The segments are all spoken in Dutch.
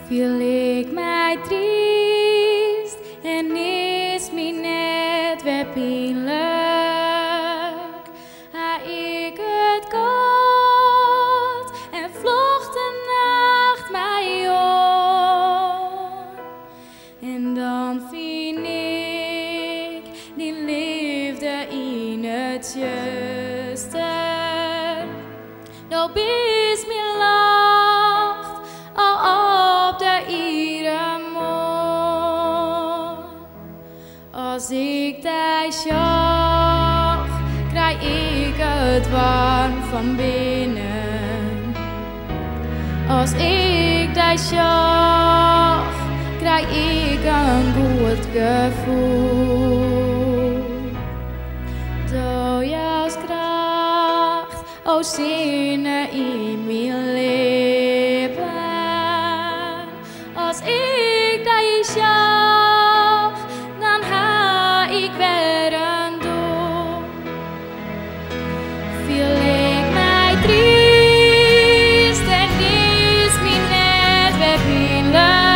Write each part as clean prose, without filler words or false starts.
viel ik mij triest en is mij net weer pijnlijk. Ha ik het koud en vlocht de nacht mij om. En dan vind ik die liefde in het juiste. Nou is mijn lacht al op de iedere morgen. Als ik die zag, krijg ik het warm van binnen. Als ik die zag, krijg ik een goed gevoel. Door jouw kracht, o zinnen in mijn leven. Als ik die zag, dan ga ik weer een doel. Viel ik mij triest en is mij net weer pijnlijk.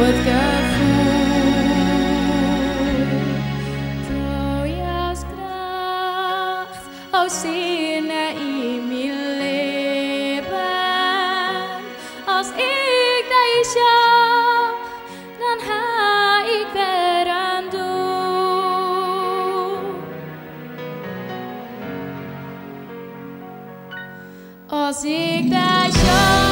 Het gevoel, door jouw kracht, o zinnen in mijn leven. Als ik die zag, dan ga ik weer aan doen. Als ik die zag.